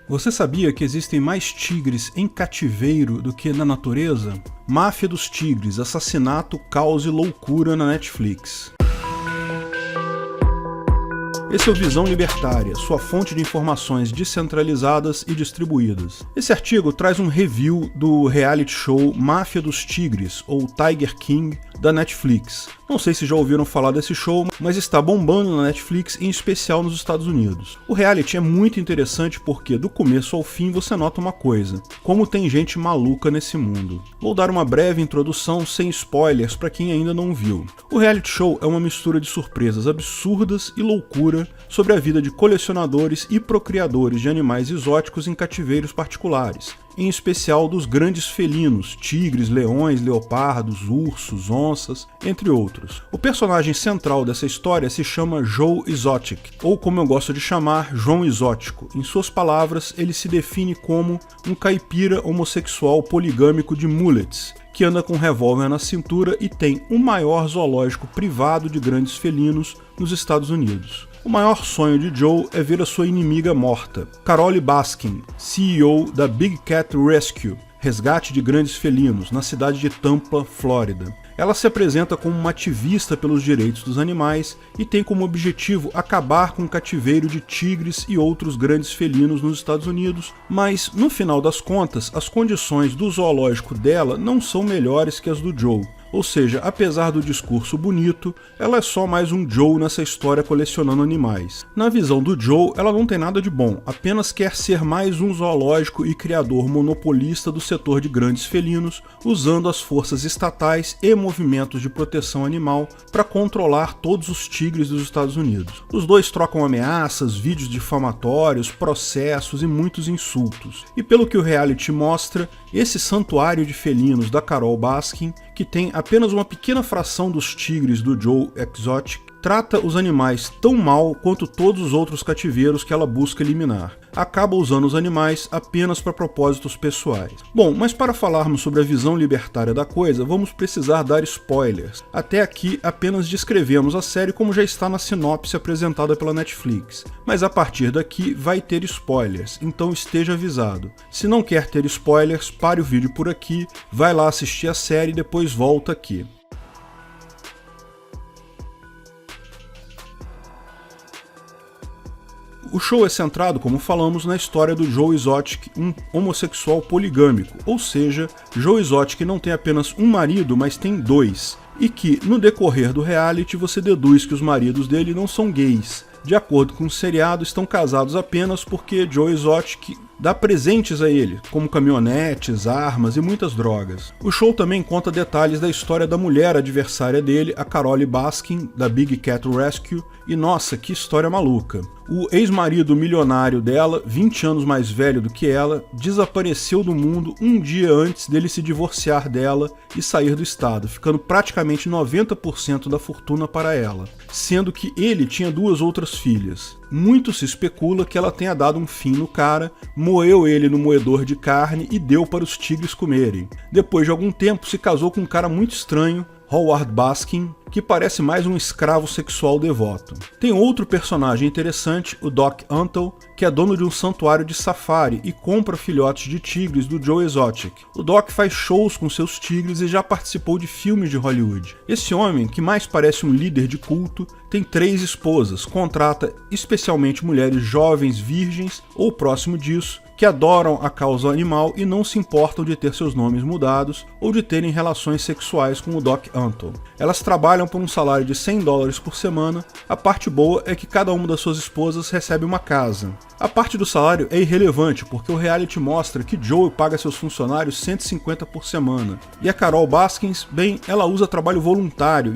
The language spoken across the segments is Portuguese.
Você sabia que existem mais tigres em cativeiro do que na natureza? Máfia dos Tigres, assassinato, caos e loucura na Netflix. Esse é o Visão Libertária, sua fonte de informações descentralizadas e distribuídas. Esse artigo traz um review do reality show Máfia dos Tigres, ou Tiger King, da Netflix. Não sei se já ouviram falar desse show, mas está bombando na Netflix, em especial nos Estados Unidos. O reality é muito interessante porque, do começo ao fim, você nota uma coisa: como tem gente maluca nesse mundo. Vou dar uma breve introdução sem spoilers para quem ainda não viu. O reality show é uma mistura de surpresas absurdas e loucura sobre a vida de colecionadores e procriadores de animais exóticos em cativeiros particulares, em especial dos grandes felinos, tigres, leões, leopardos, ursos, onças, entre outros. O personagem central dessa história se chama Joe Exotic, ou como eu gosto de chamar, João Exótico. Em suas palavras, ele se define como um caipira homossexual poligâmico de mullets, que anda com um revólver na cintura e tem o maior zoológico privado de grandes felinos nos Estados Unidos. O maior sonho de Joe é ver a sua inimiga morta, Carole Baskin, CEO da Big Cat Rescue, resgate de grandes felinos, na cidade de Tampa, Flórida. Ela se apresenta como uma ativista pelos direitos dos animais e tem como objetivo acabar com o cativeiro de tigres e outros grandes felinos nos Estados Unidos, mas, no final das contas, as condições do zoológico dela não são melhores que as do Joe. Ou seja, apesar do discurso bonito, ela é só mais um Joe nessa história colecionando animais. Na visão do Joe, ela não tem nada de bom, apenas quer ser mais um zoológico e criador monopolista do setor de grandes felinos, usando as forças estatais e movimentos de proteção animal para controlar todos os tigres dos Estados Unidos. Os dois trocam ameaças, vídeos difamatórios, processos e muitos insultos. E pelo que o reality mostra, esse santuário de felinos da Carole Baskin, que tem apenas uma pequena fração dos tigres do Joe Exotic, trata os animais tão mal quanto todos os outros cativeiros que ela busca eliminar. Acaba usando os animais apenas para propósitos pessoais. Bom, mas para falarmos sobre a visão libertária da coisa, vamos precisar dar spoilers. Até aqui apenas descrevemos a série como já está na sinopse apresentada pela Netflix, mas a partir daqui vai ter spoilers, então esteja avisado. Se não quer ter spoilers, pare o vídeo por aqui, vai lá assistir a série e depois volta aqui. O show é centrado, como falamos, na história do Joe Exotic, um homossexual poligâmico, ou seja, Joe Exotic não tem apenas um marido, mas tem dois, e que, no decorrer do reality, você deduz que os maridos dele não são gays. De acordo com o seriado, estão casados apenas porque Joe Exotic dá presentes a ele, como caminhonetes, armas e muitas drogas. O show também conta detalhes da história da mulher adversária dele, a Carole Baskin, da Big Cat Rescue, e nossa, que história maluca. O ex-marido milionário dela, 20 anos mais velho do que ela, desapareceu do mundo um dia antes dele se divorciar dela e sair do estado, ficando praticamente 90% da fortuna para ela, sendo que ele tinha duas outras filhas. Muito se especula que ela tenha dado um fim no cara, moeu ele no moedor de carne e deu para os tigres comerem. Depois de algum tempo se casou com um cara muito estranho, Howard Baskin, que parece mais um escravo sexual devoto. Tem outro personagem interessante, o Doc Antle, que é dono de um santuário de safari e compra filhotes de tigres do Joe Exotic. O Doc faz shows com seus tigres e já participou de filmes de Hollywood. Esse homem, que mais parece um líder de culto, tem 3 esposas, contrata especialmente mulheres jovens, virgens ou próximo disso, que adoram a causa animal e não se importam de ter seus nomes mudados ou de terem relações sexuais com o Doc Antle. Elas trabalham por um salário de $100 por semana. A parte boa é que cada uma das suas esposas recebe uma casa. A parte do salário é irrelevante, porque o reality mostra que Joe paga seus funcionários $150 por semana. E a Carole Baskins, bem, ela usa trabalho voluntário,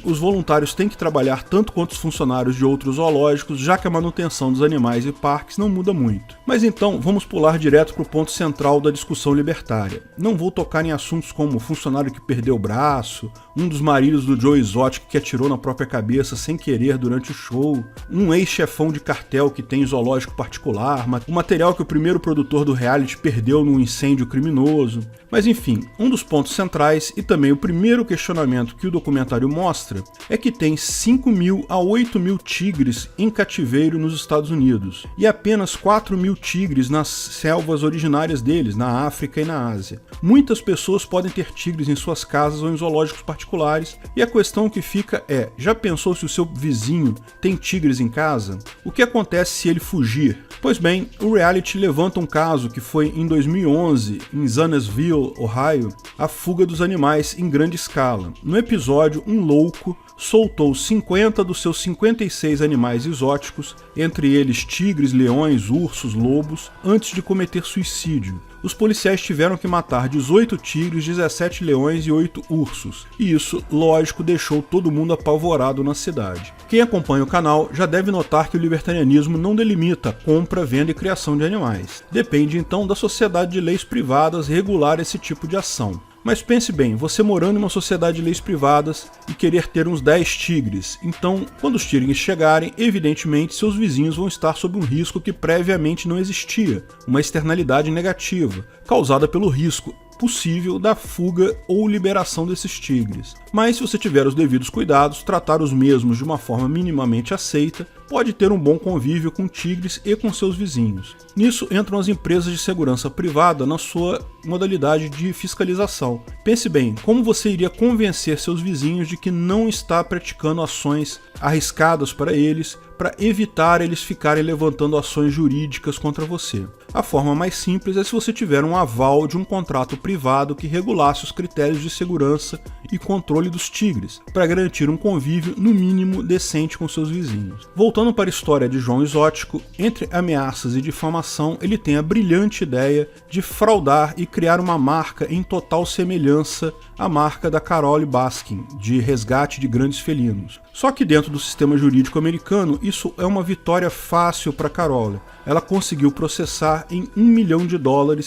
os voluntários têm que trabalhar tanto quanto os funcionários de outros zoológicos, já que a manutenção dos animais e parques não muda muito. Mas então, vamos pular direto para o ponto central da discussão libertária. Não vou tocar em assuntos como o funcionário que perdeu o braço, um dos maridos do Joe Exotic que atirou na própria cabeça sem querer durante o show, um ex-chefão de cartel que tem zoológico particular, o material que o primeiro produtor do reality perdeu num incêndio criminoso. Mas enfim, um dos pontos centrais e também o primeiro questionamento que o documentário mostra é que tem 5.000 a 8.000 tigres em cativeiro nos Estados Unidos e apenas 4.000 tigres nas selvas originárias deles, na África e na Ásia. Muitas pessoas podem ter tigres em suas casas ou em zoológicos particulares, e a questão que fica é, já pensou se o seu vizinho tem tigres em casa? O que acontece se ele fugir? Pois bem, o reality levanta um caso que foi em 2011, em Zanesville, Ohio, a fuga dos animais em grande escala. No episódio, um louco soltou 50 dos seus 56 animais exóticos, entre eles tigres, leões, ursos, lobos, antes de cometer suicídio. Os policiais tiveram que matar 18 tigres, 17 leões e 8 ursos, e isso, lógico, deixou todo mundo apavorado na cidade. Quem acompanha o canal já deve notar que o libertarianismo não delimita a compra, venda e criação de animais. Depende então da sociedade de leis privadas regular esse tipo de ação. Mas pense bem, você morando em uma sociedade de leis privadas e querer ter uns 10 tigres, então, quando os tigres chegarem, evidentemente seus vizinhos vão estar sob um risco que previamente não existia, uma externalidade negativa, causada pelo risco possível da fuga ou liberação desses tigres. Mas se você tiver os devidos cuidados, tratar os mesmos de uma forma minimamente aceita, pode ter um bom convívio com tigres e com seus vizinhos. Nisso entram as empresas de segurança privada na sua modalidade de fiscalização. Pense bem, como você iria convencer seus vizinhos de que não está praticando ações arriscadas para eles, para evitar eles ficarem levantando ações jurídicas contra você? A forma mais simples é se você tiver um aval de um contrato privado que regulasse os critérios de segurança e controle dos tigres, para garantir um convívio no mínimo decente com seus vizinhos. Voltando para a história de João Exótico, entre ameaças e difamação, ele tem a brilhante ideia de fraudar e criar uma marca em total semelhança à marca da Carole Baskin, de resgate de grandes felinos. Só que dentro do sistema jurídico americano, isso é uma vitória fácil para Carole. Ela conseguiu processar em $1 milhão,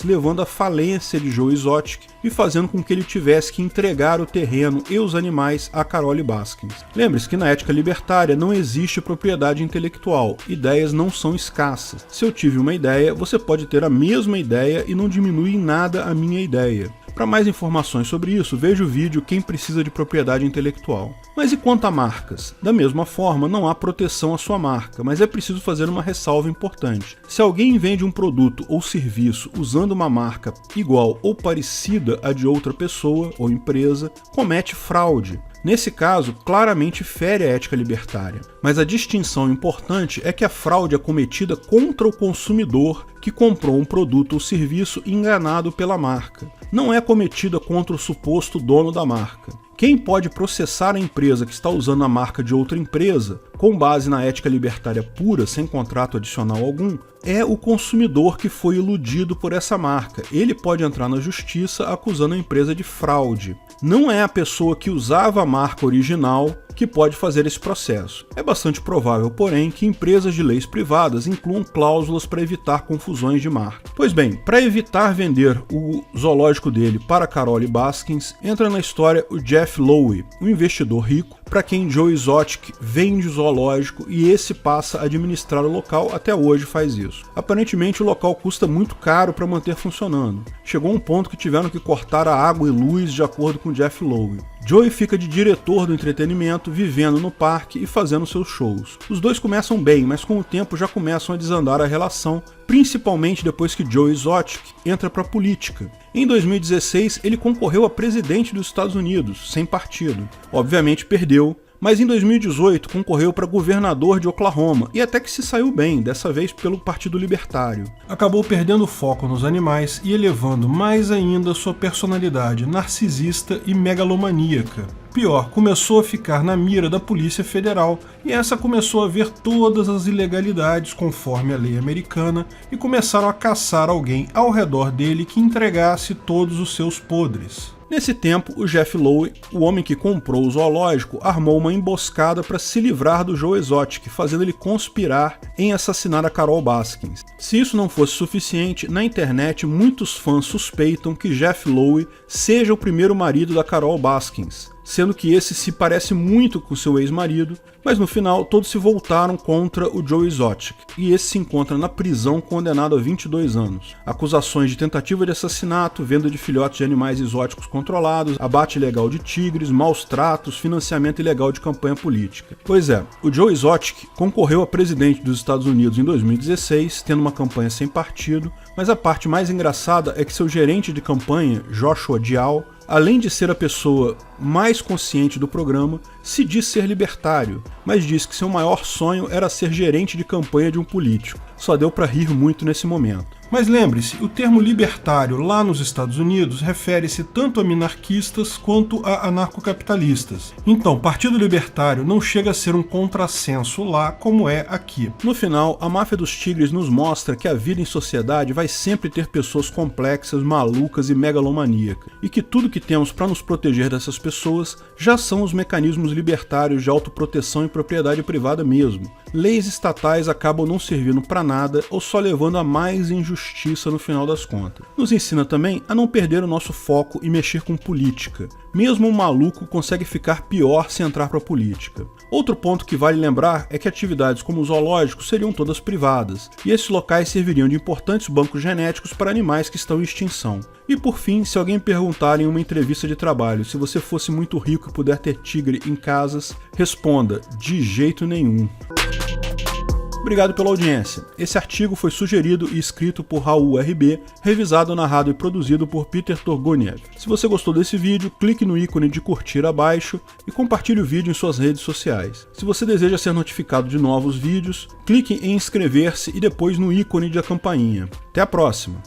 levando à falência de Joe Exotic e fazendo com que ele tivesse que entregar o terreno e os animais a Carole Baskins. Lembre-se que na ética libertária não existe propriedade intelectual, ideias não são escassas. Se eu tive uma ideia, você pode ter a mesma ideia e não diminui em nada a minha ideia. Para mais informações sobre isso, veja o vídeo Quem Precisa de Propriedade Intelectual. Mas e quanto a marcas? Da mesma forma, não há proteção à sua marca, mas é preciso fazer uma ressalva importante. Se alguém vende um produto ou serviço usando uma marca igual ou parecida à de outra pessoa ou empresa, comete fraude. Nesse caso, claramente fere a ética libertária. Mas a distinção importante é que a fraude é cometida contra o consumidor que comprou um produto ou serviço enganado pela marca. Não é cometida contra o suposto dono da marca. Quem pode processar a empresa que está usando a marca de outra empresa, com base na ética libertária pura, sem contrato adicional algum, é o consumidor que foi iludido por essa marca. Ele pode entrar na justiça acusando a empresa de fraude. Não é a pessoa que usava a marca original que pode fazer esse processo. É bastante provável, porém, que empresas de leis privadas incluam cláusulas para evitar confusões de marca. Pois bem, para evitar vender o zoológico dele para Carole Baskins, entra na história o Jeff Lowe, um investidor rico, para quem Joe Exotic vende o zoológico e esse passa a administrar o local, até hoje faz isso. Aparentemente o local custa muito caro para manter funcionando. Chegou um ponto que tiveram que cortar a água e luz de acordo com Jeff Lowe. Joey fica de diretor do entretenimento, vivendo no parque e fazendo seus shows. Os dois começam bem, mas com o tempo já começam a desandar a relação, principalmente depois que Joe Exotic entra para a política. Em 2016, ele concorreu a presidente dos Estados Unidos, sem partido. Obviamente perdeu, mas em 2018 concorreu para governador de Oklahoma e até que se saiu bem, dessa vez pelo Partido Libertário. Acabou perdendo foco nos animais e elevando mais ainda sua personalidade narcisista e megalomaníaca. Pior, começou a ficar na mira da Polícia Federal e essa começou a ver todas as ilegalidades conforme a lei americana e começaram a caçar alguém ao redor dele que entregasse todos os seus podres. Nesse tempo, o Jeff Lowe, o homem que comprou o zoológico, armou uma emboscada para se livrar do Joe Exotic, fazendo ele conspirar em assassinar a Carole Baskins. Se isso não fosse suficiente, na internet muitos fãs suspeitam que Jeff Lowe seja o primeiro marido da Carole Baskins. sendo que esse se parece muito com seu ex-marido, mas no final todos se voltaram contra o Joe Exotic, e esse se encontra na prisão condenado a 22 anos. Acusações de tentativa de assassinato, venda de filhotes de animais exóticos controlados, abate ilegal de tigres, maus tratos, financiamento ilegal de campanha política. Pois é, o Joe Exotic concorreu a presidente dos Estados Unidos em 2016, tendo uma campanha sem partido, mas a parte mais engraçada é que seu gerente de campanha, Joshua Dial, além de ser a pessoa mais consciente do programa, se diz ser libertário, mas diz que seu maior sonho era ser gerente de campanha de um político. Só deu para rir muito nesse momento. Mas lembre-se, o termo libertário lá nos Estados Unidos refere-se tanto a minarquistas quanto a anarcocapitalistas. Então, o Partido Libertário não chega a ser um contrassenso lá como é aqui. No final, a Máfia dos Tigres nos mostra que a vida em sociedade vai sempre ter pessoas complexas, malucas e megalomaníacas, e que tudo que temos para nos proteger dessas pessoas já são os mecanismos libertários de autoproteção e propriedade privada mesmo. Leis estatais acabam não servindo para nada ou só levando a mais injustiça no final das contas. Nos ensina também a não perder o nosso foco e mexer com política. Mesmo um maluco consegue ficar pior se entrar para a política. Outro ponto que vale lembrar é que atividades como os zoológicos seriam todas privadas, e esses locais serviriam de importantes bancos genéticos para animais que estão em extinção. E por fim, se alguém perguntar em uma entrevista de trabalho se você fosse muito rico e puder ter tigre em casas, responda: de jeito nenhum. Obrigado pela audiência. Esse artigo foi sugerido e escrito por Raul RB, revisado, narrado e produzido por Peter Turguniev. Se você gostou desse vídeo, clique no ícone de curtir abaixo e compartilhe o vídeo em suas redes sociais. Se você deseja ser notificado de novos vídeos, clique em inscrever-se e depois no ícone da campainha. Até a próxima!